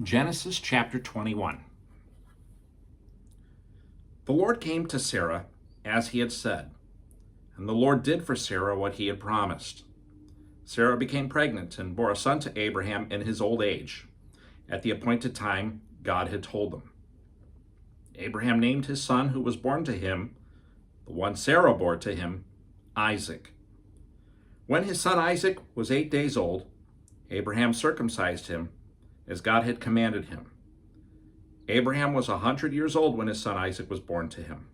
Genesis chapter 21. The Lord came to Sarah as he had said, and the Lord did for Sarah what he had promised. Sarah became pregnant and bore a son to Abraham in his old age, at the appointed time God had told them. Abraham named his son who was born to him, the one Sarah bore to him, Isaac. When his son Isaac was 8 days old, Abraham circumcised him as God had commanded him. Abraham was 100 years old when his son Isaac was born to him.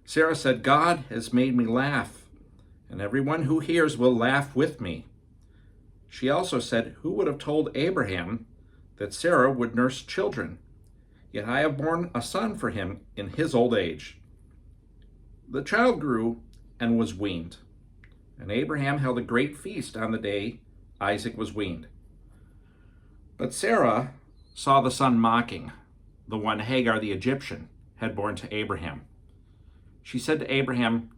Sarah said, "God has made me laugh, and everyone who hears will laugh with me." She also said, "Who would have told Abraham that Sarah would nurse children? Yet I have borne a son for him in his old age." The child grew and was weaned, and Abraham held a great feast on the day Isaac was weaned. But Sarah saw the son mocking, the one Hagar the Egyptian had borne to Abraham. She said to Abraham,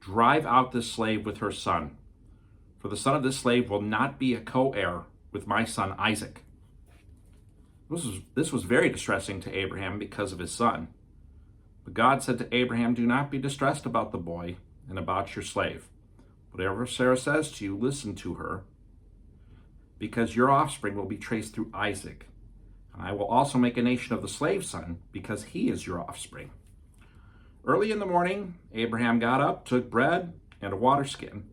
"Drive out this slave with her son, for the son of this slave will not be a co-heir with my son Isaac." This was very distressing to Abraham because of his son. But God said to Abraham, "Do not be distressed about the boy and about your slave. Whatever Sarah says to you, listen to her, because your offspring will be traced through Isaac. And I will also make a nation of the slave son, because he is your offspring." Early in the morning, Abraham got up, took bread and a water skin,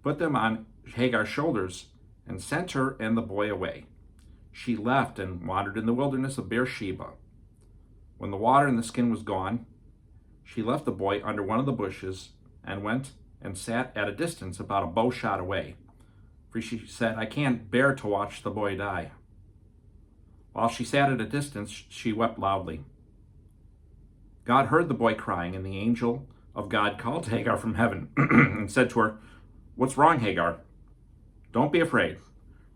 put them on Hagar's shoulders, and sent her and the boy away. She left and wandered in the wilderness of Beersheba. When the water in the skin was gone, she left the boy under one of the bushes and went and sat at a distance about a bow shot away. For she said, "I can't bear to watch the boy die." While she sat at a distance, she wept loudly. God heard the boy crying, and the angel of God called to Hagar from heaven and said to her, "What's wrong, Hagar? Don't be afraid,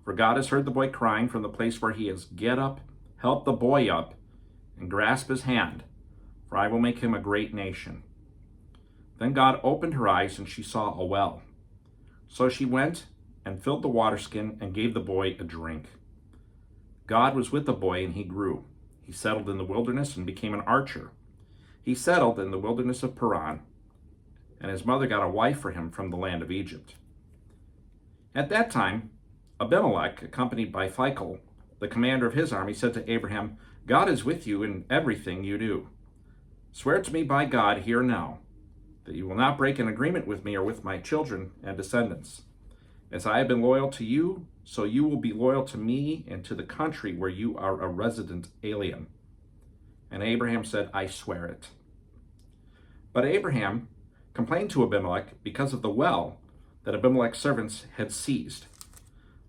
for God has heard the boy crying from the place where he is. Get up, help the boy up, and grasp his hand, for I will make him a great nation." Then God opened her eyes, and she saw a well. So she went and filled the water skin and gave the boy a drink. God was with the boy, and he grew. He settled in the wilderness and became an archer. He settled in the wilderness of Paran, and his mother got a wife for him from the land of Egypt. At that time, Abimelech, accompanied by Phicol, the commander of his army, said to Abraham, "God is with you in everything you do. Swear to me by God here now that you will not break an agreement with me or with my children and descendants. As I have been loyal to you, so you will be loyal to me and to the country where you are a resident alien." And Abraham said, "I swear it." But Abraham complained to Abimelech because of the well that Abimelech's servants had seized.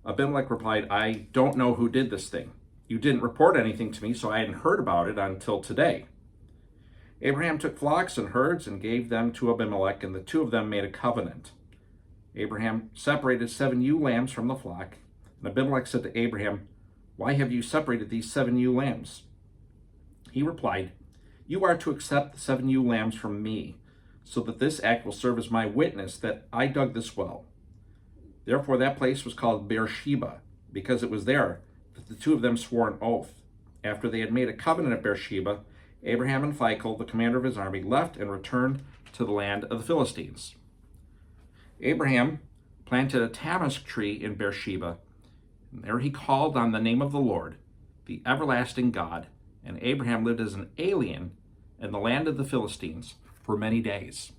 Abimelech replied, "I don't know who did this thing. You didn't report anything to me, so I hadn't heard about it until today." Abraham took flocks and herds and gave them to Abimelech, and the two of them made a covenant. Abraham separated 7 ewe lambs from the flock, and Abimelech said to Abraham, "Why have you separated these 7 ewe lambs?" He replied, "You are to accept the 7 ewe lambs from me, so that this act will serve as my witness that I dug this well." Therefore that place was called Beersheba, because it was there that the two of them swore an oath. After they had made a covenant at Beersheba, Abraham and Phicol, the commander of his army, left and returned to the land of the Philistines. Abraham planted a tamask tree in Beersheba, and there he called on the name of the Lord, the everlasting God, and Abraham lived as an alien in the land of the Philistines for many days.